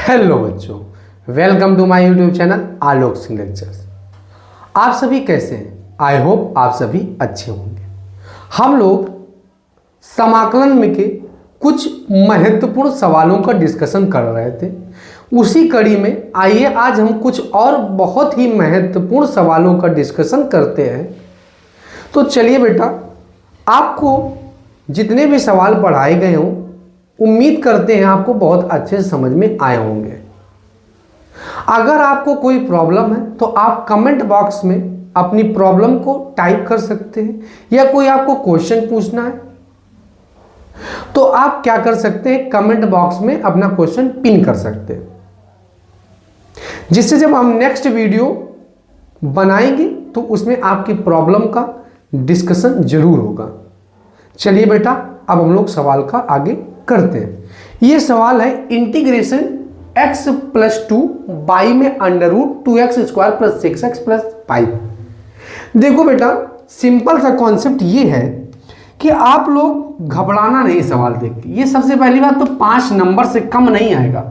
Hello बच्चों, welcome to my YouTube channel Alok Singh lectures. आप सभी कैसे हैं? आई होप आप सभी अच्छे होंगे। हम लोग समाकलन में के कुछ महत्वपूर्ण सवालों का डिस्कशन कर रहे थे। उसी कड़ी में आइए आज हम कुछ और बहुत ही महत्वपूर्ण सवालों का डिस्कशन करते हैं। तो चलिए बेटा, आपको जितने भी सवाल पढ़ाए गए हों उम्मीद करते हैं आपको बहुत अच्छे से समझ में आए होंगे। अगर आपको कोई प्रॉब्लम है तो आप कमेंट बॉक्स में अपनी प्रॉब्लम को टाइप कर सकते हैं, या कोई आपको क्वेश्चन पूछना है तो आप क्या कर सकते हैं, कमेंट बॉक्स में अपना क्वेश्चन पिन कर सकते हैं, जिससे जब हम नेक्स्ट वीडियो बनाएंगे तो उसमें आपकी प्रॉब्लम का डिस्कशन जरूर होगा। चलिए बेटा, अब हम लोग सवाल का आगे करते हैं। ये सवाल है इंटीग्रेशन x प्लस 2 बाई में under root 2x² plus 6x plus 5। देखो बेटा, सिंपल सा कॉन्सेप्ट ये है कि आप लोग घबराना नहीं सवाल देख के। ये सबसे पहली बात तो 5 नंबर से कम नहीं आएगा।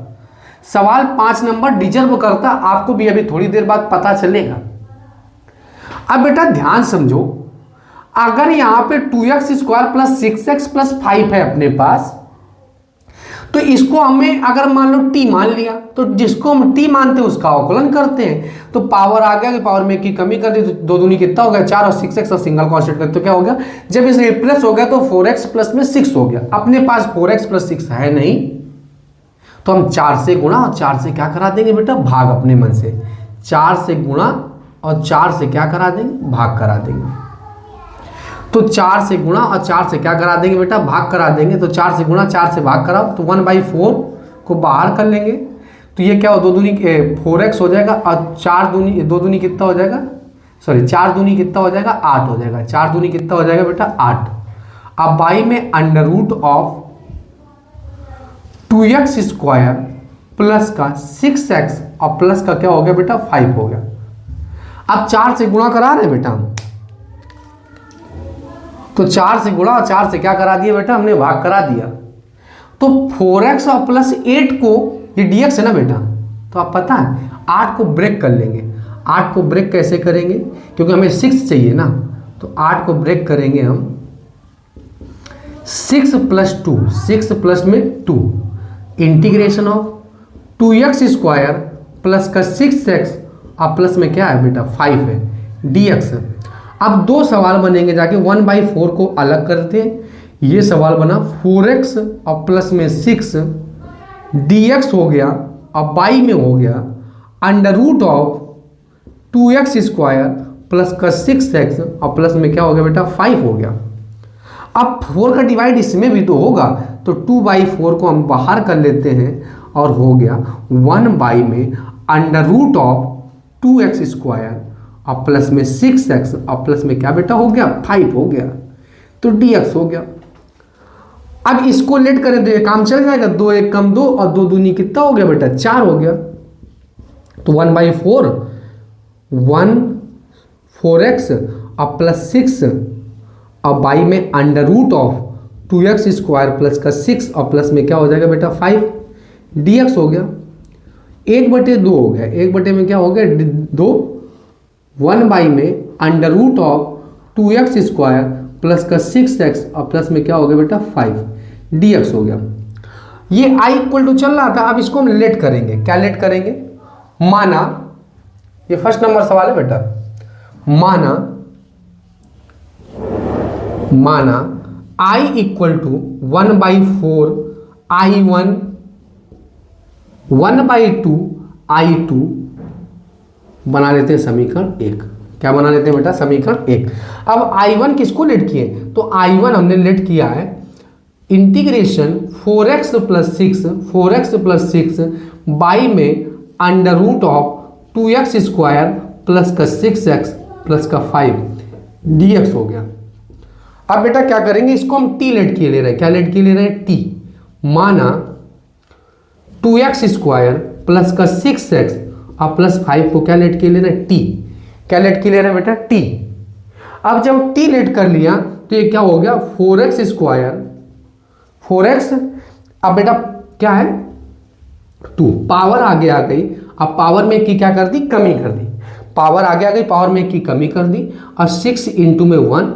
सवाल 5 नंबर डिजर्व करता, आपको भी अभी थोड़ी देर बाद पता चलेगा। अब बेटा ध्यान समझो, अगर यहां पे 2x² प्लस 6x प्लस 5 है अपने पास, तो इसको हमें अगर मान लो t मान लिया, तो जिसको हम t मानते हैं उसका अवकलन करते हैं। तो पावर आ गया कि पावर में की कमी कर दी, तो 2 दूनी कितना हो गया 4, और 6x और सिंगल कांस्टेंट कर तो क्या हो गया, जब इसे रिप्लेस हो गया तो 4x प्लस में 6 हो गया। अपने पास 4x प्लस 6 है नहीं, तो हम 4 से गुणा और 4 से क्या करा देंगे बेटा, भाग। अपने मन से 4 से गुणा और 4 से क्या करा देंगे, भाग करा देंगे। तो 4 से गुणा और 4 से क्या करा देंगे बेटा, भाग करा देंगे। तो 4 से गुणा 4 से भाग कराओ तो 1/4 को बाहर कर लेंगे, तो ये क्या हो, 2 दूनी 4x हो जाएगा, और 4 दूनी कितना हो जाएगा, सॉरी 4 दूनी कितना हो जाएगा, 8 हो जाएगा। 4 दूनी कितना हो जाएगा बेटा, 8। अब बाई में under root of 2x² plus का 6x और प्लस का क्या हो गया बेटा, 5 हो गया। अब 4 से गुणा करा रहे बेटा हम, तो 4 से गुणा और 4 से क्या करा दिया बेटा, हमने भाग करा दिया। तो 4x और प्लस 8 को, ये dx है ना बेटा, तो आप पता है 8 को ब्रेक कर लेंगे। 8 को ब्रेक कैसे करेंगे, क्योंकि हमें 6 चाहिए ना, तो 8 को ब्रेक करेंगे हम 6 प्लस 2, 6 प्लस में 2, इंटीग्रेशन ऑफ 2x² प्लस का 6x और प्लस में क्या है बेटा, 5 है, dx। अब 2 सवाल बनेंगे, जाके 1/4 को अलग करते हैं। ये सवाल बना 4x और प्लस में 6 dx हो गया, और बाई में हो गया under root of 2x² plus का 6x और प्लस में क्या हो गया बेटा, 5 हो गया। अब 4 का डिवाइड इसमें भी तो होगा, तो 2/4 को हम बाहर कर लेते हैं, और हो गया 1 में अंडर रूट ऑफ 2x² और प्लस में 6x और प्लस में क्या बेटा हो गया, 5 हो गया, तो dx हो गया। अब इसको लेट करें तो ये काम चल जाएगा, 2 1 कम 2, और 2 दूनी कितना हो गया बेटा, 4 हो गया। तो 1/4 4x और प्लस 6 और बाई में under root of 2x² plus का 6 और प्लस में क्या हो जाएगा बेटा, 5 dx हो गया। 1/2 हो गया, 1 में क्या हो गया, 2, 1 में under root of 2x² plus का 6x और प्लस में क्या हो गया बेटा, 5 dx हो गया। ये i इक्वल टू चल रहा था, अब इसको हम लेट करेंगे। क्या लेट करेंगे, माना ये फर्स्ट नंबर सवाल है बेटा, माना i equal to 1/4 i1 1/2 i2 बना लेते हैं समीकरण 1। क्या बना लेते हैं बेटा, समीकरण 1। अब I1 किसको लेट किए, तो I1 हमने लेट किया है इंटीग्रेशन 4x प्लस 6 बाई में under root of 2x² plus का 6x प्लस का 5 dx हो गया। अब बेटा क्या करेंगे, इसको हम t लेट किए ले रहे हैं। क्या लेट किए ले रहे हैं, t। माना 2x² प्लस का 6x और प्लस 5 को क्या लेट के ले रहे हैं, t। क्या लेट के ले रहे हैं बेटा, t। अब जब t लेट कर लिया तो ये क्या हो गया, 4x²। अब बेटा क्या है, 2, पावर आगे आ गई। अब पावर में की क्या कर दी, कमी कर दी। पावर आगे आ गई, पावर में की कमी कर दी। और 6 इंटू में 1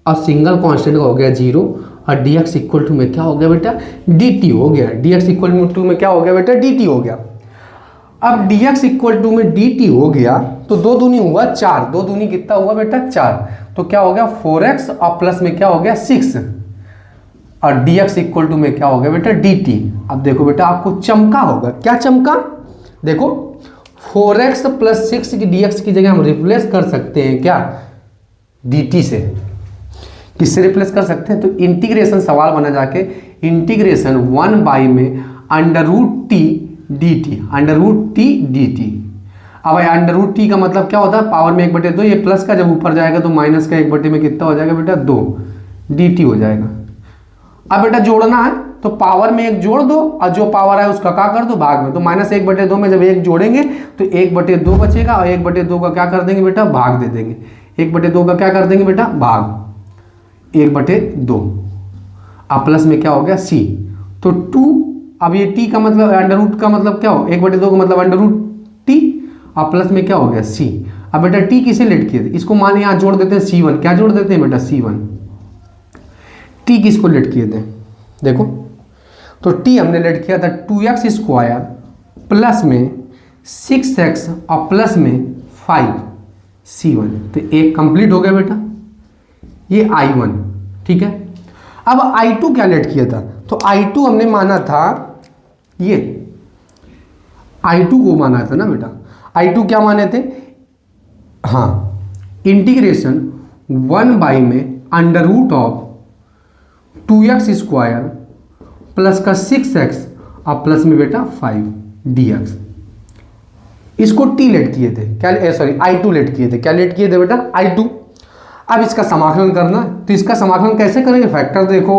और सिंगल कांस्टेंट का हो गया 0 और dx इक्वल टू में क्या हो गया बेटा, dt हो गया। dx इक्वल टू में क्या हो गया बेटा, dt हो गया। अब dx इक्वल टू में dt हो गया तो 2 दूनी हुआ 4, 2 दूनी कितना हुआ बेटा 4, तो क्या हो गया 4x और प्लस में क्या हो गया 6 और dx इक्वल टू में क्या हो गया बेटा dt। अब देखो बेटा आपको चमका होगा, क्या चमका, देखो 4x प्लस 6 की dx की जगह हम रिप्लेस कर सकते हैं क्या, dt से। किससे रिप्लेस कर सकते हैं, तो इंटीग्रेशन सवाल बना जाके इंटीग्रेशन 1 बाई में under root T D T, under root T D T. अब अंडर रूट टी का मतलब क्या होता है, पावर में 1/2, ये प्लस का जब ऊपर जाएगा तो माइनस का 1/2 में कितना हो जाएगा बेटा 2 डी टी हो जाएगा। अब बेटा जोड़ना है तो पावर में 1 जोड़ दो और जो पावर है उसका क्या कर दो भाग में, तो -1/2 में जब 1 जोड़ेंगे तो 1/2 बचेगा और 1/2 का क्या कर देंगे बेटा भाग दे देंगे, 1/2 का क्या कर देंगे बेटा भाग 1/2 अब प्लस में क्या हो गया c, तो 2। अब ये t का मतलब अंडर रूट का मतलब क्या हो, 1/2 का मतलब अंडर रूट t और प्लस में क्या हो गया c। अब बेटा t किसे लेट किए थे, इसको मान यहाँ जोड़ देते हैं c1, क्या जोड़ देते हैं बेटा c1। t किसको लेट किए थे, देखो तो t हमने लेट किया था 2x स्क्वायर प्लस में 6x और प्लस में 5 c1, तो एक कंप्लीट हो गया बेटा ये I1, ठीक है। अब I2 क्या लेट किया था, तो I2 हमने माना था ये I2 को माना था ना बेटा, I2 क्या माने थे, हाँ इंटीग्रेशन 1 बाई में under root of 2x square plus का 6x और प्लस में बेटा 5 dx, इसको t लेट किए थे क्या, सॉरी I2 लेट किए थे, क्या लेट किए थे बेटा I2। अब इसका समाकलन करना, तो इसका समाकलन कैसे करेंगे, फैक्टर देखो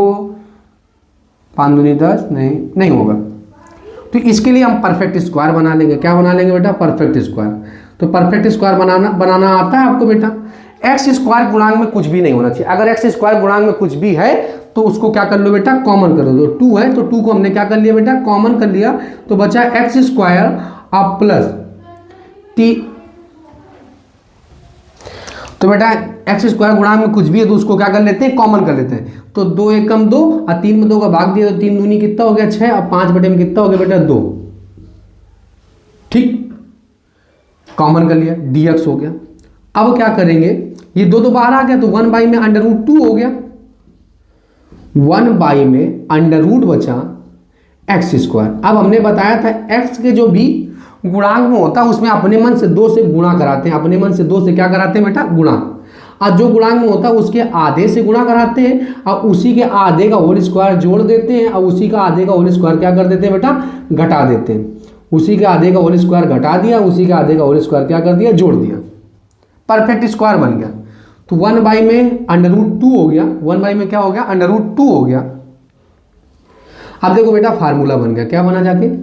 5 दूनी 10 नहीं होगा, तो इसके लिए हम परफेक्ट स्क्वायर बना लेंगे, क्या बना लेंगे बेटा परफेक्ट स्क्वायर। तो परफेक्ट स्क्वायर बनाना आता है आपको बेटा, एक्स स्क्वायर गुणांक में कुछ भी नहीं होना चाहिए, अगर एक्स स्क्वायर गुणांक में कुछ भी है तो उसको क्या कर लो बेटा कॉमन कर दो, 2 है तो 2 को हमने क्या कर लिया बेटा कॉमन कर लिया, तो बचा एक्स स्क्वायर अब प्लस टी, तो बेटा एक्स स्क्वायर गुणांक में कुछ भी है तो उसको क्या कर लेते हैं कॉमन कर लेते हैं, तो 2 एकम 2 और 3 में 2 का भाग दिया तो 3 दूनी कितना हो गया 6 और 5/में कितना हो गया बेटा 2, ठीक कॉमन कर लिया dx हो गया। अब क्या करेंगे, ये 2 तो बाहर आ गया तो 1 बाई में अंडर रूट 2 हो गया, 1 बाई में अंडर रूट बचा एक्स स्क्वायर। अब हमने बताया था एक्स के जो भी गुणांक में होता है उसमें अपने मन से 2 से गुणा कराते हैं, अपने मन से 2 से क्या कराते हैं बेटा गुणा, और जो गुणांक में होता है उसके आधे से गुणा कराते हैं और उसी के आधे का होल स्क्वायर जोड़ देते हैं और उसी का आधे का होल स्क्वायर क्या कर देते हैं बेटा घटा देते हैं, उसी के आधे का होल स्क्वायर घटा दिया, उसी के आधे का होल स्क्वायर क्या कर दिया जोड़ दिया, परफेक्ट स्क्वायर बन गया। तो 1 बाई में अंडर रूट 2 हो गया, 1 बाई में क्या हो गया अंडर रूट 2 हो गया। अब देखो बेटा फार्मूला बन गया, क्या बना जाके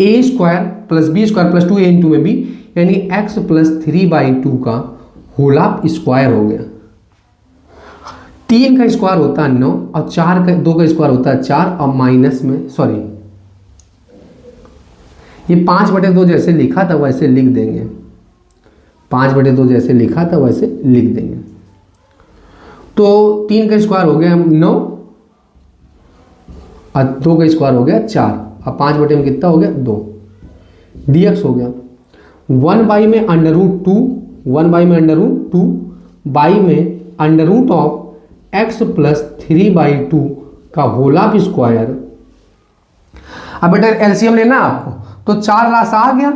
a square plus b square plus 2a into में बी, यानी x प्लस 3/2 का होल ऑफ स्क्वायर हो गया। 3 का स्क्वायर होता है 9 और 2 का स्क्वायर होता है 4 और माइनस में सॉरी ये 5/2 जैसे लिखा था वैसे लिख देंगे, 5/2 जैसे लिखा था वैसे लिख देंगे। तो 3 का स्क्वायर हो गया 9 और 2 का स्क्वायर हो गया 4 और 5/में कितना हो गया 2 dx हो गया। 1 बाई में अंडर रूट 2, 1 बाई में अंडर रूट 2 बाई में under root of X plus 3/2 का होल ऑफ स्क्वायर। अब बेटा एलसीएम लेना आपको, तो 4 रास आ गया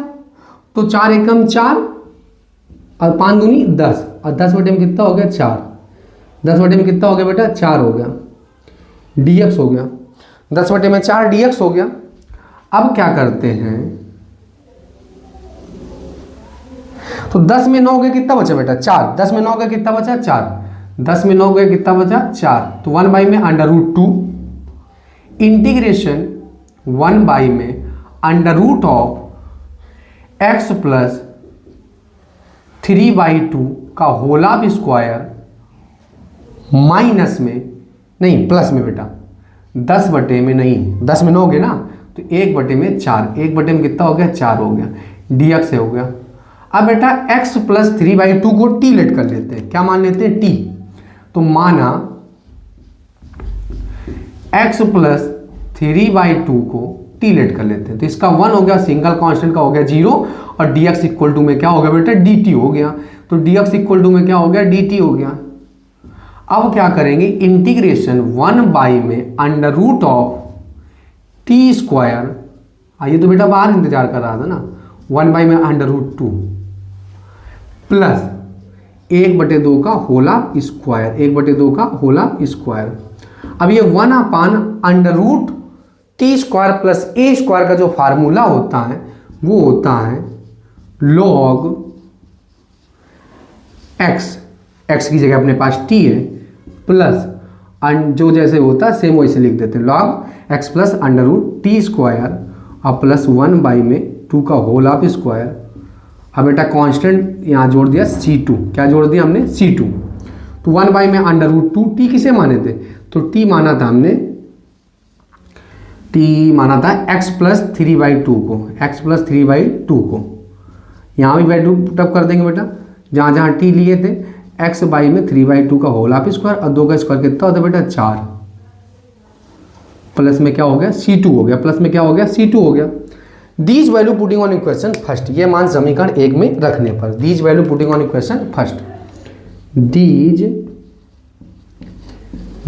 तो 4 एकम 4 और 5 दूनी 10 और 10/में कितना हो गया 4, 10/में कितना हो गया बेटा 4 हो गया, dx हो गया, 10/4 dx हो गया। अब क्या करते हैं, तो 10 में 9 गए कितना बचा बेटा 4, 10 में 9 गए कितना बचा 4, 10 में 9 गए कितना बचा 4, तो 1 बाई में अंडर रूट 2 इंटीग्रेशन 1 बाई में under root of X plus 3/2 का होल ऑफ स्क्वायर माइनस में नहीं प्लस में बेटा 10 बटे में नहीं, 10 में 9 हो गया ना, तो 1 बटे में 4, 1 बटे में कितना हो गया 4 हो गया, dx हो गया। अब बेटा x प्लस 3/2 को t लेट कर लेते हैं, क्या मान लेते हैं t, तो माना x प्लस 3/2 को t लेट कर लेते हैं, तो इसका 1 हो गया, सिंगल कांस्टेंट का हो गया 0, और dx इक्वल टू में क्या हो गया बेटा dt हो गया, तो dx इक्वल टू में क्या हो गया dt हो गया। अब क्या करेंगे, इंटीग्रेशन 1 में under root of T square, ये तो बेटा बाहर इंतजार कर रहा था ना, 1 में अंडर रूट 2 प्लस 1/2 का होला स्क्वायर, 1/2 का होला स्क्वायर। अब ये 1 under root T square plus a square का जो फार्मूला होता है वो होता है लॉग एक्स की जगह अपने पास टी है, प्लस जो जैसे होता है सेम वैसे लिख देते हैं, log x plus under root T square और प्लस 1/2 का होल ऑफ स्क्वायर। अब बेटा कांस्टेंट यहाँ जोड़ दिया C2, क्या जोड़ दिया हमने C2, तो 1 में अंडर रूट 2, टी किसे माने थे, तो टी माना था हमने, टी माना था x प्लस 3/2 को, x प्लस 3/2 को, यहाँ भी वैल्यू पुटअप कर देंगे बेटा, जहाँ जहाँ टी लिए थे, x बाई में 3/2 का होल ऑफ स्क्वायर और 2 का स्क्वायर कितना होता है बेटा 4, प्लस में क्या हो गया C2 हो गया, प्लस में क्या हो गया C2 हो गया। These value putting on equation first, ये मान समीकरण 1 में रखने पर, these value putting on equation first, these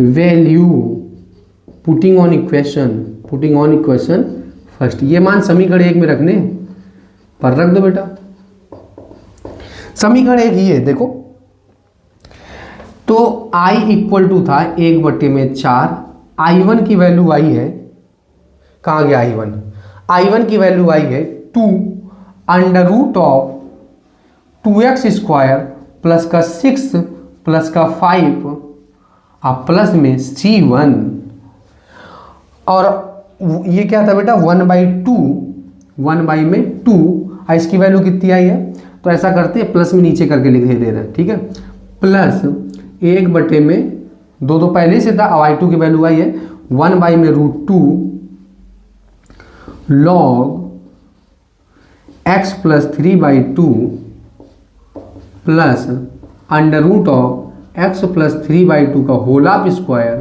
value putting on equation first, ये मान समीकरण 1 में रखने पर रख दो बेटा। समीकरण 1 ही है देखो, तो i इक्वल टू था 1/4, i1 की वैल्यू आई है, कहाँ गया i1 की वैल्यू आई है 2 under root of 2x square plus का 6 प्लस का 5 और प्लस में C1, और ये क्या था बेटा 1/2, 1/2, और इसकी वैल्यू कितनी आई है, तो ऐसा करते हैं प्लस में नीचे करके लिख दे रहे हैं, ठीक है, प्लस 1/2 तो पहले से था, अब i2 की वैल्यू आई है 1/√2 log x plus 3/2 plus under root of x plus 3/2 का होल ऑफ स्क्वायर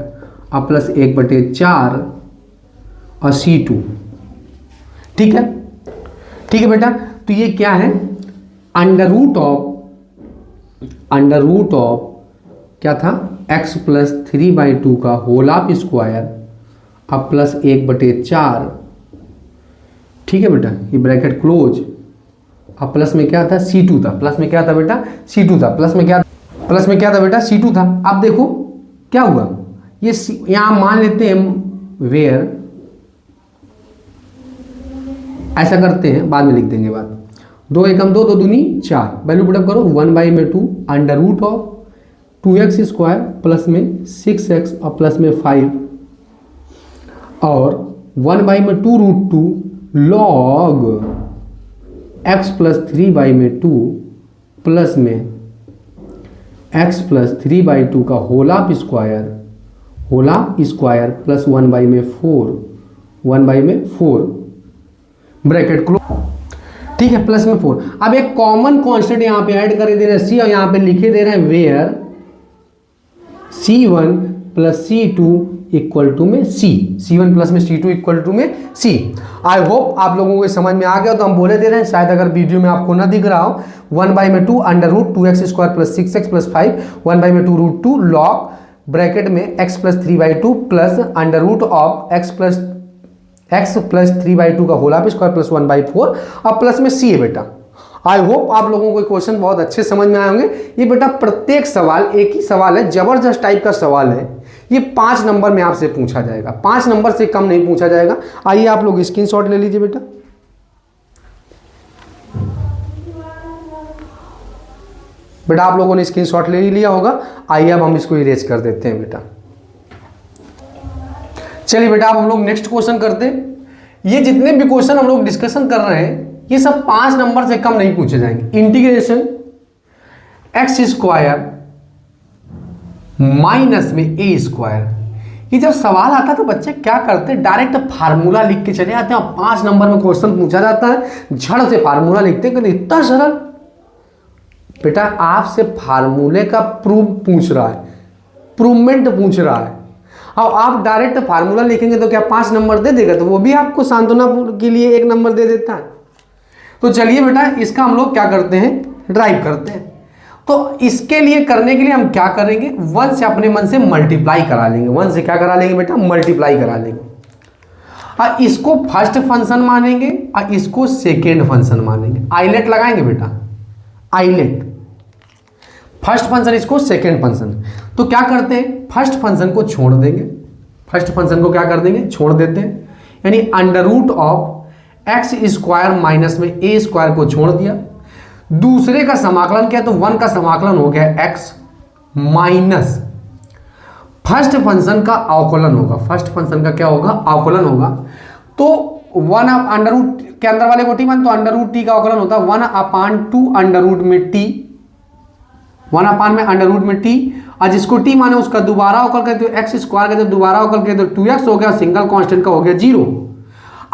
और प्लस 1/4 और C2, ठीक है बेटा। तो ये क्या है, अंडर रूट ऑफ क्या था x प्लस 3/2 का होल ऑफ स्क्वायर अब प्लस 1/4, ठीक है बेटा, ये ब्रैकेट क्लोज, अब प्लस में क्या था C2 था, प्लस में क्या था बेटा C2 था, प्लस में क्या था बेटा C2 था। अब देखो क्या हुआ, ये यहां मान लेते हैं वेयर, ऐसा करते हैं बाद में लिख देंगे बात, 2 एकम 2, 2 दूनी 4, वैल्यू पुटअप करो 1/2 under root of 2x square plus में 6x और प्लस में 5 और 1/2√2 लॉग x प्लस 3/2 प्लस में x प्लस 3/2 का whole of square plus 1/4, 1/4 bracket close, ठीक है, प्लस में 4। अब एक कॉमन कांस्टेंट यहाँ पे ऐड कर दे रहे हैं C, और यहाँ पे लिखे दे रहे हैं where C1 plus C2 equal to में C, C1 प्लस में C2 इक्वल टू में C। आई होप आप लोगों को समझ में आ गया, तो हम बोले दे रहे हैं, शायद अगर वीडियो में आपको ना दिख रहा हो, 1/2 under root 2x square plus 6x plus 5 1/2√2 log bracket में x plus 3/2 plus under root of x plus 3/2 का होल ऑफ स्क्वायर प्लस 1/4 और प्लस में C है बेटा। आई होप आप लोगों को क्वेश्चन बहुत अच्छे समझ में आए होंगे। ये बेटा प्रत्येक सवाल एक ही सवाल है, जबरदस्त टाइप का सवाल है, ये 5 नंबर में आपसे पूछा जाएगा, 5 नंबर से कम नहीं पूछा जाएगा। आइए आप लोग स्क्रीनशॉट ले लीजिए बेटा, आप लोगों ने स्क्रीनशॉट ले लिया होगा। आइए अब हम इसको इरेज कर देते हैं बेटा। चलिए बेटा अब हम लोग नेक्स्ट क्वेश्चन करते हैं। ये जितने भी क्वेश्चन हम लोग डिस्कशन कर रहे हैं ये सब 5 नंबर से कम नहीं पूछे जाएंगे। इंटीग्रेशन x स्क्वायर माइनस में a स्क्वायर, कि जब सवाल आता है तो बच्चे क्या करते हैं, डायरेक्ट फार्मूला लिख के चले आते हैं। 5 नंबर में क्वेश्चन पूछा जाता है, झड़ से फार्मूला लिखते हैं, कि इतना सरल। बेटा आपसे फार्मूले का प्रूफ पूछ रहा है, प्रूवमेंट पूछ रहा है, और आप डायरेक्ट फार्मूला लिखेंगे तो क्या 5 नंबर दे देगा? तो वो भी आपको सांत्वना के लिए 1 नंबर दे देता है। तो चलिए बेटा इसका हम लोग क्या करते हैं, ड्राइव करते हैं। तो इसके लिए करने के लिए हम क्या करेंगे, 1 से अपने मन से मल्टीप्लाई करा लेंगे। 1 से क्या करा लेंगे बेटा, मल्टीप्लाई करा लेंगे। और इसको फर्स्ट फंक्शन मानेंगे और इसको सेकेंड फंक्शन मानेंगे। आइलेट लगाएंगे बेटा, आइलेट, फर्स्ट फंक्शन इसको सेकेंड फंक्शन। तो क्या करते हैं, फर्स्ट फंक्शन को छोड़ देंगे, फर्स्ट फंक्शन को क्या कर देंगे, छोड़ देते हैं। यानी under root of x square minus में ए स्क्वायर को छोड़ दिया। दूसरे का समाकलन किया तो 1 का समाकलन हो गया एक्स माइनस फर्स्ट फंक्शन का अवकलन होगा। फर्स्ट फंक्शन का क्या होगा, अवकलन होगा। तो 1 अंडर रूट के अंदर वाले को टी मान, तो अंडर रूट टी का अवकलन होता है 1/2 अंडर रूट में टी, 1 में अंडर रूट में टी। और जिसको टी माने उसका दोबारा अवकल करते हो एक्स स्क्वायर का, जब दोबारा अवकल करते तो 2x हो गया, सिंगल कांस्टेंट का हो गया 0।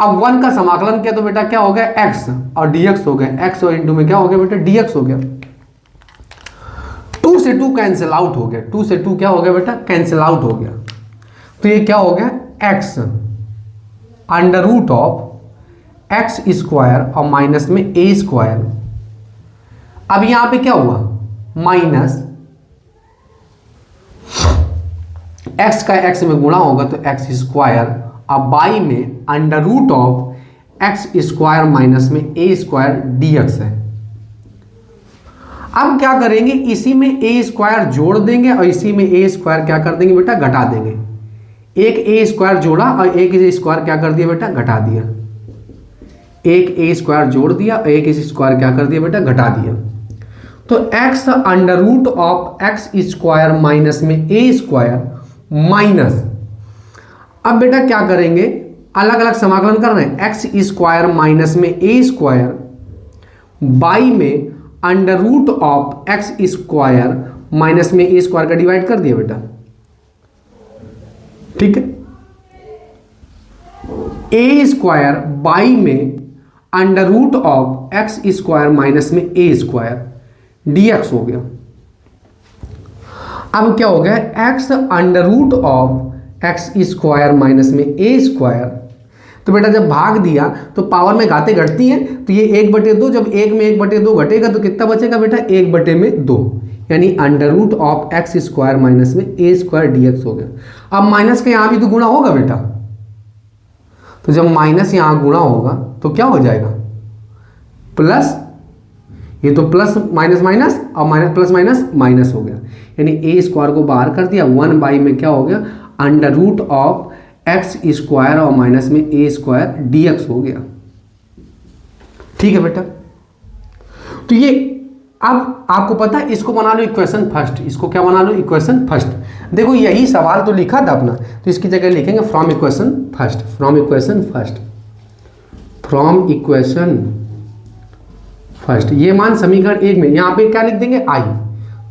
अब 1 का समाकलन किया तो बेटा क्या हो गया, x और dx हो गया, x और इंटू में क्या हो गया बेटा, dx हो गया। 2 से 2 कैंसिल आउट हो गया, 2 से 2 क्या हो गया बेटा, कैंसिल आउट हो गया। तो ये क्या हो गया, x under root of x square और माइनस में ए स्क्वायर। अब यहां पे क्या हुआ, माइनस x का x में गुणा होगा तो एक्स स्क्वायर, अब बाई में under root of x square minus में ए स्क्वायर dx है। अब क्या करेंगे, इसी में ए स्क्वायर जोड़ देंगे और इसी में ए स्क्वायर क्या कर देंगे बेटा, घटा देंगे। एक ए स्क्वायर जोड़ा और एक ए स्क्वायर क्या कर दिया बेटा, घटा दिया। एक ए स्क्वायर जोड़ दिया और एक ए स्क्वायर क्या कर दिया बेटा, घटा दिया। तो x under root of x square minus में ए स्क्वायर माइनस, अब बेटा क्या करेंगे, अलग अलग समाकलन कर रहे हैं, एक्स स्क्वायर माइनस में ए स्क्वायर बाई में under root of x square minus में ए स्क्वायर का डिवाइड कर दिया बेटा, ठीक है। ए स्क्वायर बाई में under root of x square minus में ए स्क्वायर dx हो गया। अब क्या हो गया, x under root of x square minus में ए स्क्वायर। तो बेटा जब भाग दिया तो पावर में घाते घटती हैं, तो ये 1/2, जब 1 में 1/2 घटेगा तो कितना बचेगा बेटा, 1/2, यानी under root of x square minus में ए स्क्वायर dx हो गया। अब माइनस का यहां भी तो गुणा होगा बेटा, तो जब माइनस यहां गुणा होगा तो क्या हो जाएगा, प्लस, ये तो प्लस माइनस माइनस और माइनस प्लस माइनस माइनस हो गया, यानी ए स्क्वायर को बाहर कर दिया, 1 बाई में क्या हो गया, under root of x square और माइनस में ए स्क्वायर dx हो गया। ठीक है बेटा, तो ये अब आपको पता है, इसको बना लो इक्वेशन फर्स्ट। इसको क्या बना लो, इक्वेशन फर्स्ट। देखो यही सवाल तो लिखा था अपना, तो इसकी जगह लिखेंगे from equation first, from equation first, from equation first. ये मान समीकरण 1 में, यहां पे क्या लिख देंगे, आई।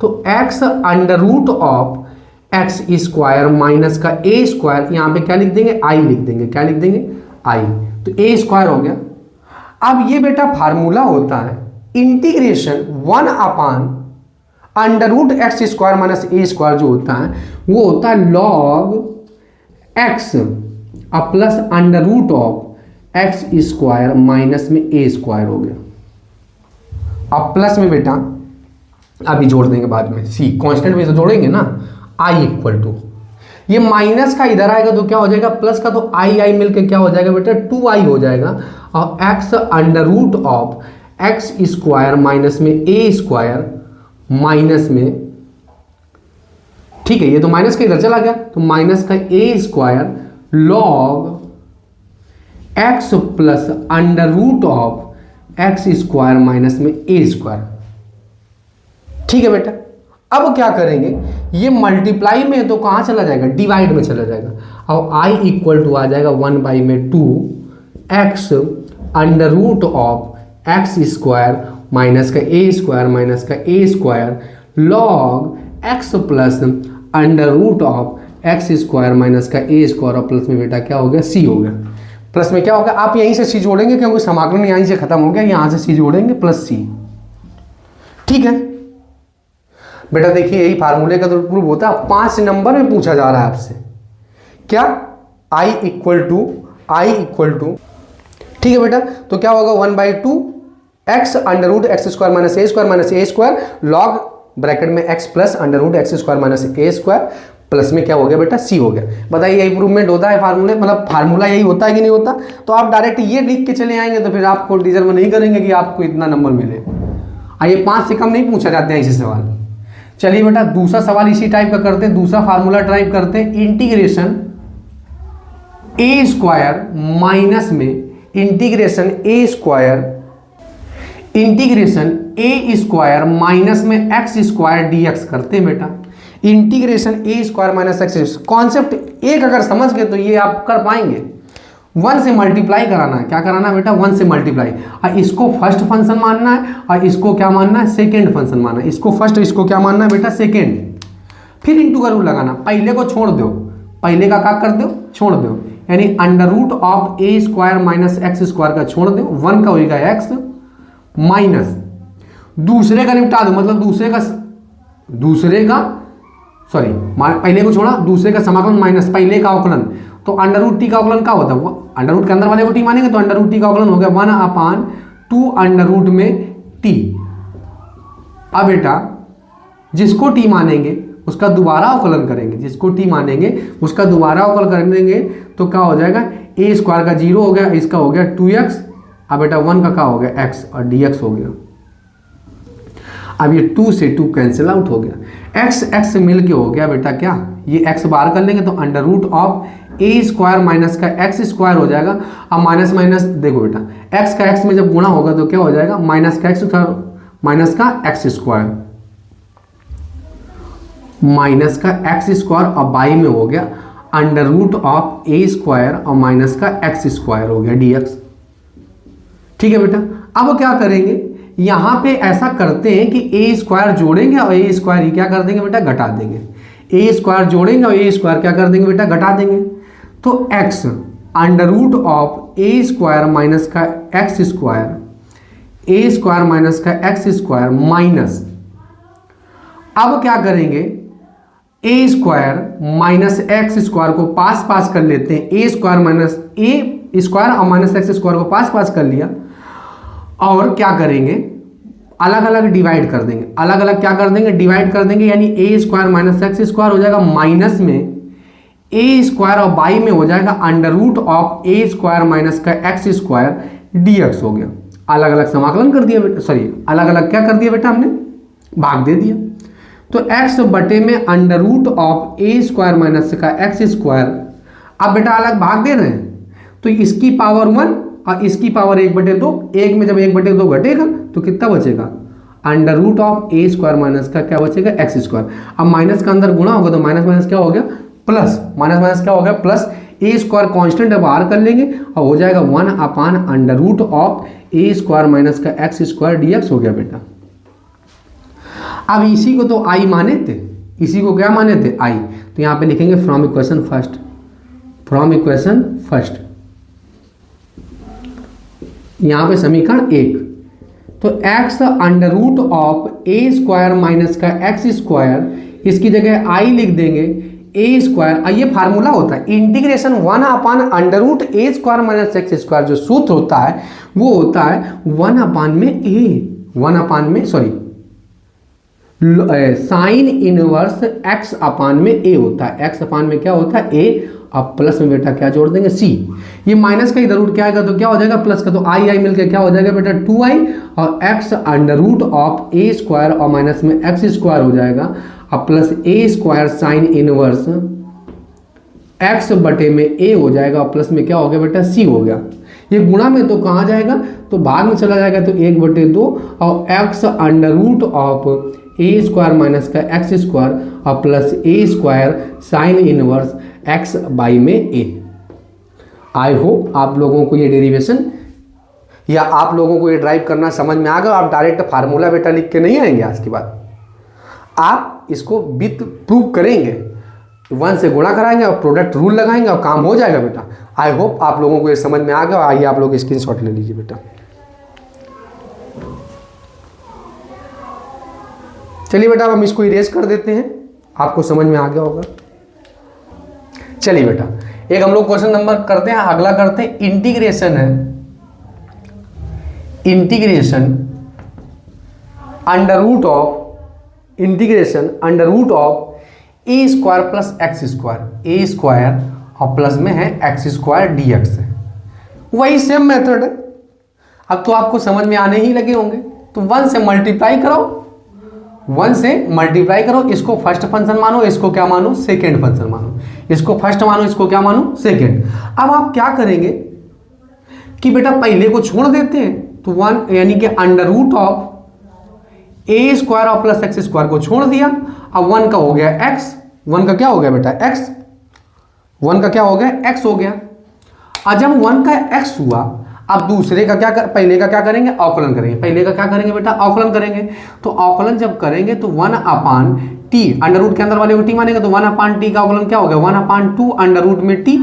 तो x under root of x square minus का ए स्क्वायर, यहां पे क्या लिख देंगे, आई लिख देंगे। क्या लिख देंगे, आई। तो ए स्क्वायर हो गया। अब ये बेटा फार्मूला होता है integration 1 under root x square minus ए स्क्वायर, जो होता है वो होता है log x plus under root of x square minus में ए स्क्वायर हो गया। अब प्लस में बेटा अभी जोड़ देंगे बाद में, सी कांस्टेंट में तो जोड़ेंगे ना, आई इक्वल टू, ये माइनस का इधर आएगा तो क्या हो जाएगा, प्लस का, तो आई आई मिलकर क्या हो जाएगा बेटा, 2i हो जाएगा। और X under root of x square minus में ए स्क्वायर माइनस में, ठीक है, ये तो माइनस का इधर चला गया, तो माइनस का ए square log x plus under root of x square minus में ए स्क्वायर। ठीक है बेटा, अब क्या करेंगे, ये मल्टीप्लाई में है तो कहां चला जाएगा, डिवाइड में चला जाएगा। और आई इक्वल टू आ जाएगा 1 बाई में 2 x under root of x square minus का ए स्क्वायर माइनस का ए square log x plus under root of x square minus का ए स्क्वायर और प्लस में बेटा क्या हो गया सी हो गया। प्लस में क्या होगा, आप यहीं से सी जोड़ेंगे क्योंकि समाकलन यहीं से खत्म हो गया, यहां से सी जोड़ेंगे प्लस सी। ठीक है बेटा, देखिए यही फार्मूले का तो प्रूफ होता है। 5 नंबर में पूछा जा रहा है आपसे क्या, आई इक्वल टू ठीक है बेटा, तो क्या होगा 1/2 x under root x square minus ए स्क्वायर लॉग ब्रैकेट में x plus under root x square minus ए स्क्वायर प्लस में क्या हो गया बेटा सी हो गया। बताइए यही इंप्रूवमेंट होता है फार्मूले, मतलब फार्मूला यही होता है कि नहीं होता। तो आप डायरेक्ट ये लिख के चले आएंगे तो फिर आपको डिजर्व नहीं करेंगे कि आपको इतना नंबर मिले। आइए 5 से कम नहीं पूछा जाते हैं ऐसे सवाल। चलिए बेटा दूसरा सवाल इसी टाइप का करते हैं, दूसरा फार्मूला टाइप करते हैं। इंटीग्रेशन ए स्क्वायर माइनस में इंटीग्रेशन ए स्क्वायर माइनस में एक्स स्क्वायर डीएक्स करते हैं बेटा। इंटीग्रेशन ए स्क्वायर माइनस एक्स, कॉन्सेप्ट एक अगर समझ गए तो ये आप कर पाएंगे। 1 से मल्टीप्लाई कराना है, क्या कराना है बेटा 1 से मल्टीप्लाई, और इसको फर्स्ट फंक्शन मानना है और इसको क्या मानना है सेकेंड फंक्शन मानना है। इसको फर्स्ट, इसको क्या मानना है बेटा सेकेंड, फिर इंटू का रूल लगाना। पहले को छोड़ दो, पहले का क्या कर दो छोड़ दो, यानी under root of A square minus X square का छोड़ दो, 1 का होगा एक्स माइनस दूसरे का निपटा दो, मतलब पहले को छोड़ा दूसरे का समाकलन माइनस पहले का अवकलन, तो अंडर रूट टी का अवकलन क्या होता है, वो अंडर रूट के अंदर वाले को टी मानेंगे तो अंडर रूट टी का अवकलन हो गया 1/2 अंडर रूट में टी। अब बेटा जिसको टी मानेंगे उसका दोबारा अवकलन करेंगे, जिसको टी मानेंगे उसका दोबारा अवकलन करेंगे तो क्या हो जाएगा ए स्क्वायर का 0 हो गया, इसका हो गया 2x, अब बेटा 1 का क्या हो गया x और dx हो गया। अब ये 2 से 2 कैंसिल आउट हो गया, x मिल के हो गया बेटा क्या, ये x बाहर कर लेंगे तो under root of A square minus का एक्स स्क्वायर हो जाएगा। अब माइनस माइनस देखो बेटा x का x में जब गुणा होगा तो क्या हो जाएगा माइनस का x स्क्वायर माइनस का एक्स स्क्वायर और बाई में हो गया under root of A square और माइनस का एक्स स्क्वायर हो गया dx। ठीक है बेटा, अब क्या करेंगे यहां पे ऐसा करते हैं कि ए स्क्वायर जोड़ेंगे और ए स्क्वायर ही क्या कर देंगे बेटा घटा देंगे, ए स्क्वायर जोड़ेंगे और ए स्क्वायर क्या कर देंगे बेटा घटा देंगे। तो x under root of A square minus का एक्स स्क्वायर ए स्क्वायर माइनस का एक्स स्क्वायर माइनस, अब क्या करेंगे A square minus X square को पास कर लेते हैं, A square minus A square और माइनस एक्स स्क्वायर को पास कर लिया और क्या करेंगे अलग अलग डिवाइड कर देंगे, अलग अलग क्या कर देंगे डिवाइड कर देंगे, यानी ए स्क्वायर माइनस एक्स स्क्वायर हो जाएगा माइनस में ए स्क्वायर और बाई में हो जाएगा under root of A square minus का एक्स स्क्वायर डीएक्स हो गया। अलग अलग समाकलन कर दिया बेटा, सॉरी अलग अलग क्या कर दिया बेटा हमने भाग दे दिया। तो x बटे में under root of A square minus का एक्स स्क्वायर, अब बेटा अलग भाग दे रहे हैं तो इसकी पावर 1 और इसकी पावर 1/2, एक में जब 1/2 घटेगा तो कितना बचेगा under root of A square minus का क्या बचेगा एक्स स्क्वायर। अब माइनस का अंदर गुणा होगा तो माइनस माइनस क्या हो गया प्लस, माइनस माइनस क्या हो गया प्लस, ए स्क्वायर कॉन्स्टेंट बाहर कर लेंगे और हो जाएगा 1 under root of A square minus का एक्स स्क्वायर डीएक्स हो गया बेटा। अब इसी को तो आई माने थे, इसी को क्या माने थे आई, तो यहां पे लिखेंगे फ्रॉम इक्वेशन फर्स्ट, यहां पे समीकरण 1। तो x under root of A square minus का एक्स स्क्वायर, इसकी जगह आई लिख देंगे ए स्क्वायर, ये फार्मूला होता है इंटीग्रेशन 1 अंडर रूट ए स्क्वायर माइनस एक्स स्क्वायर, जो सूत्र होता है वो होता है 1 साइन इनवर्स एक्स अपान में ए होता है, एक्स अपान में क्या होता है ए, अब प्लस में बेटा क्या जोड़ देंगे सी, ये माइनस का इधर रूट क्या आएगा तो क्या हो जाएगा प्लस का, तो आई मिलकर क्या हो जाएगा बेटा 2i और x under root of A square और माइनस में एक्स स्क्वायर हो जाएगा, अब plus a square sine inverse x बटे में a हो जाएगा और प्लस में क्या हो गया बेटा c हो गया। ये गुणा में तो कहाँ जाएगा तो भाग में चला जाएगा, तो 1/2 और x under root of A square minus का एक्स स्क्वायर और plus a square sine inverse x by में ए। आई होप आप लोगों को ये डेरिवेशन या आप लोगों को ये ड्राइव करना समझ में आ गया। आप डायरेक्ट फार्मूला बेटा लिख के नहीं आएंगे, आज के बाद आप इसको विथ प्रूव करेंगे 1 से गुणा कराएंगे और प्रोडक्ट रूल लगाएंगे और काम हो जाएगा बेटा। आई होप आप लोगों को ये समझ में आ गया। आइए आप लोग स्क्रीनशॉट ले लीजिए बेटा। चलिए बेटा अब हम इसको इरेज कर देते हैं, आपको समझ में आ गया होगा। चलिए बेटा एक हम लोग क्वेश्चन नंबर करते हैं, अगला करते हैं। इंटीग्रेशन है, integration under root of, integration under root of A square plus x square, A square और प्लस में है एक्स स्क्वायर डी एक्स है। वही सेम मेथड है। अब तो आपको समझ में आने ही लगे होंगे। तो 1 से मल्टीप्लाई करो, 1 से मल्टीप्लाई करो, इसको फर्स्ट फंक्शन मानो, इसको क्या मानो, सेकेंड फंक्शन मानो, इसको फर्स्ट मानो, इसको क्या मानो, सेकेंड। अब आप क्या करेंगे कि बेटा पहले को छोड़ देते हैं, तो 1 यानी कि under root of A square और प्लस एक्स स्क्वायर को छोड़ दिया। अब 1 का हो गया एक्स, 1 का क्या हो गया बेटा एक्स, 1 का क्या हो गया एक्स हो गया। अब जब 1 का एक्स हुआ, अब दूसरे का क्या पहले का क्या करेंगे, अवकलन करेंगे। पहले का क्या करेंगे बेटा, अवकलन करेंगे। तो अवकलन जब करेंगे तो 1 अपान टी, अंडर रूट के अंदर वाले को टी मानेंगे, तो 1 अपान टी का अवकलन क्या हो गया, 1 अपान 2 अंडर रूट में टी,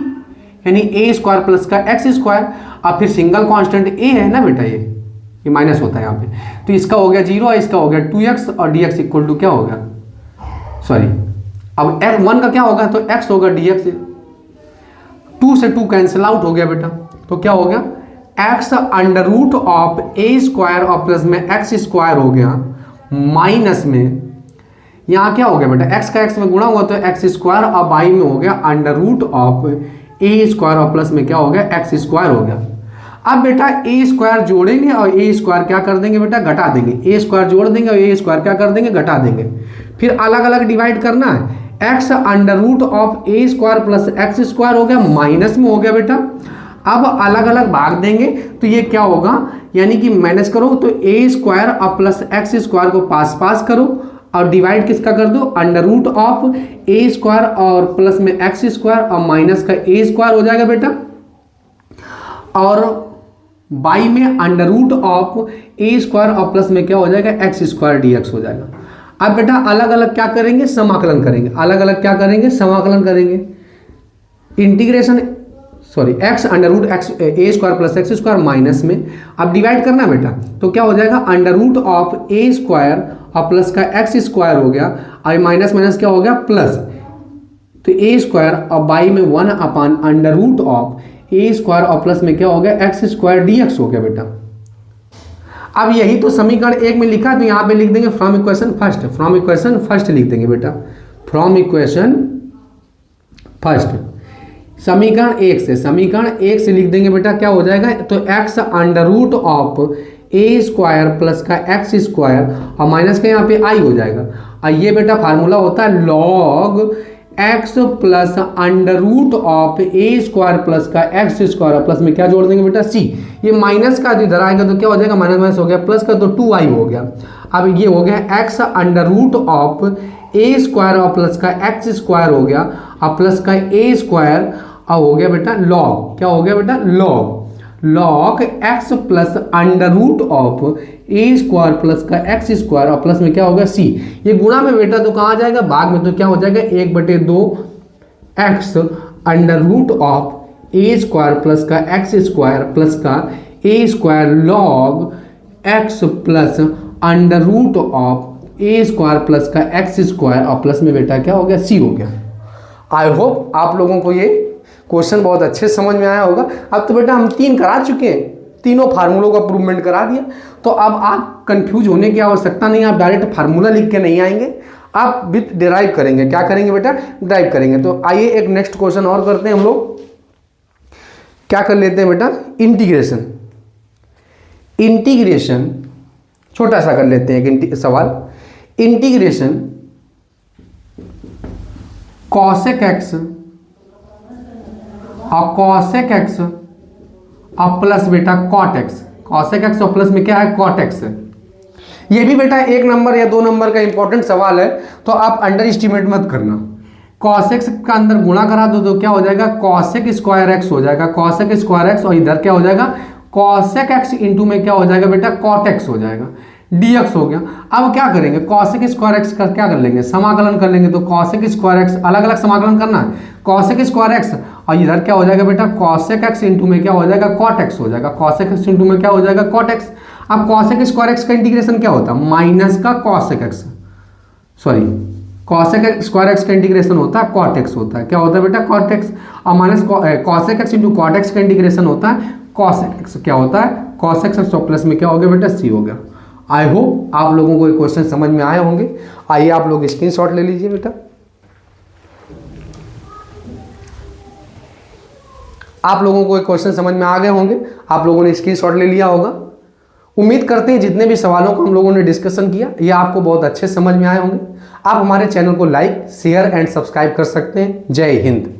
यानी ए स्क्वायर प्लस का एक्स स्क्वायर। अब फिर सिंगल कांस्टेंट ए है ना बेटा, ये माइनस होता है यहाँ पे, तो इसका हो गया 0 और इसका हो गया 2x और dx इक्वल टू क्या हो गया, सॉरी अब 1 का क्या होगा, तो x होगा dx, 2 से 2 कैंसिल आउट हो गया बेटा। तो क्या हो गया, x under root of A square और प्लस में एक्स स्क्वायर हो गया, माइनस में यहाँ क्या हो गया बेटा, x का x में गुणा हुआ तो एक्स स्क्वायर और बाई में हो गया under root of A square और प्लस में क्या हो गया, एक्स स्क्वायर हो गया। अब बेटा ए स्क्वायर जोड़ेंगे और ए स्क्वायर क्या कर देंगे बेटा, घटा देंगे। ए स्क्वायर जोड़ देंगे और ए स्क्वायर क्या कर देंगे, घटा देंगे। फिर अलग अलग डिवाइड करना है, x under root of A square plus x square हो गया, माइनस में हो गया बेटा। अब अलग अलग भाग देंगे तो ये क्या होगा, यानी कि माइनस करो तो ए स्क्वायर और प्लस एक्स स्क्वायर को पास पास करो और डिवाइड किसका कर दो, under root of A square और प्लस में एक्स स्क्वायर और माइनस का ए स्क्वायर हो जाएगा बेटा, और बाई में under root of A square और प्लस में क्या हो जाएगा, एक्स स्क्वायर डीएक्स हो जाएगा। अब बेटा अलग अलग क्या करेंगे, समाकलन करेंगे। अलग अलग क्या करेंगे, समाकलन करेंगे। Integration sorry x under root x a square plus x square minus में, अब डिवाइड करना बेटा, तो क्या हो जाएगा, under root of A square और प्लस का एक्स स्क्वायर हो गया और माइनस माइनस क्या हो गया प्लस, तो ए स्क्वायर और बाई में 1 अपान under root of A square और प्लस में क्या हो गया, एक्स स्क्वायर डीएक्स हो गया बेटा। अब यही तो समीकरण 1 में लिखा है, तो यहाँ पे लिख देंगे from equation first, from equation first लिख देंगे बेटा, फ्रॉम इक्वेशन फर्स्ट। समीकरण 1 से, समीकरण 1 से लिख देंगे बेटा, क्या हो जाएगा, तो x under root of A square plus का एक्स स्क्वायर और माइनस का यहाँ पे आई हो जाएगा। और ये बेटा फार्मूला होता है log x plus under root of A square plus का एक्स स्क्वायर प्लस में क्या जोड़ देंगे बेटा, सी। ये माइनस का इधर आएगा तो क्या हो जाएगा, माइनस माइनस हो गया, प्लस का तो 2i हो गया। अब ये हो गया x under root of A square और प्लस का एक्स स्क्वायर हो गया और प्लस का ए स्क्वायर और हो गया बेटा लॉग, क्या हो गया बेटा, log x plus under root of A square plus का एक्स स्क्वायर और प्लस में क्या होगा, सी। ये गुणा में बेटा तो कहाँ जाएगा, भाग में, तो क्या हो जाएगा 1/2 x under root of A square plus का एक्स स्क्वायर प्लस का ए square log x plus under root of A square plus का एक्स स्क्वायर और प्लस में बेटा क्या हो गया, सी हो गया। आई होप आप लोगों को ये क्वेश्चन बहुत अच्छे समझ में आया होगा। अब तो बेटा हम 3 करा चुके हैं, तीनों फार्मूलों का प्रूवमेंट करा दिया, तो अब आप कंफ्यूज होने की आवश्यकता नहीं है। आप डायरेक्ट फार्मूला लिख के नहीं आएंगे, आप विथ डिराइव करेंगे। क्या करेंगे बेटा, डिराइव करेंगे। तो आइए एक नेक्स्ट क्वेश्चन और करते हैं हम लोग। क्या कर लेते हैं बेटा, इंटीग्रेशन। इंटीग्रेशन छोटा सा कर लेते हैं एक सवाल। इंटीग्रेशन कॉसेक एक्स और कॉसेक एक्स और प्लस बेटा कॉट एक्स, कॉसेक एक्स और प्लस में क्या है, कॉट एक्स है। ये भी बेटा 1 नंबर या 2 नंबर का इंपॉर्टेंट सवाल है, तो आप अंडर एस्टिमेट मत करना। कॉसेक का अंदर गुणा करा दो तो क्या हो जाएगा, कॉसेक स्क्वायर एक्स हो जाएगा, कॉसेक स्क्वायर एक्स, और इधर क्या हो जाएगा, कॉसेक एक्स इंटू में क्या हो जाएगा बेटा, कॉट एक्स हो जाएगा। dx हो गया। अब क्या करेंगे, कॉसेक स्क्वायर एक्स का क्या कर लेंगे, समाकलन कर लेंगे। तो कॉसेक स्क्वायर एक्स अलग अलग समाकलन करना है, कॉसेक स्क्वायर एक्स और इधर क्या हो जाएगा बेटा, कॉसेक एक्स इंटू में क्या हो जाएगा, कॉट एक्स हो जाएगा। कॉसेक एक्स इंटू में क्या हो जाएगा, कॉट एक्स। अब कॉसेक स्क्वायर एक्स का इंटीग्रेशन क्या होता है, माइनस का cosec x, sorry cosec square x का इंटीग्रेशन होता है कॉट एक्स होता है। क्या होता है बेटा, कॉट एक्स। और minus cosec x into cot x का इंटीग्रेशन होता है कॉसेक एक्स। क्या होता है, कॉसेक एक्स और प्लस में क्या हो गया बेटा, सी हो गया। आई होप आप लोगों को ये क्वेश्चन समझ में आए होंगे। आइए आप लोग स्क्रीनशॉट ले लीजिए बेटा। आप लोगों को ये क्वेश्चन समझ में आ गए होंगे, आप लोगों ने स्क्रीनशॉट ले लिया होगा। उम्मीद करते हैं जितने भी सवालों को हम लोगों ने डिस्कशन किया ये आपको बहुत अच्छे समझ में आए होंगे। आप हमारे चैनल को लाइक, शेयर एंड सब्सक्राइब कर सकते हैं। जय हिंद।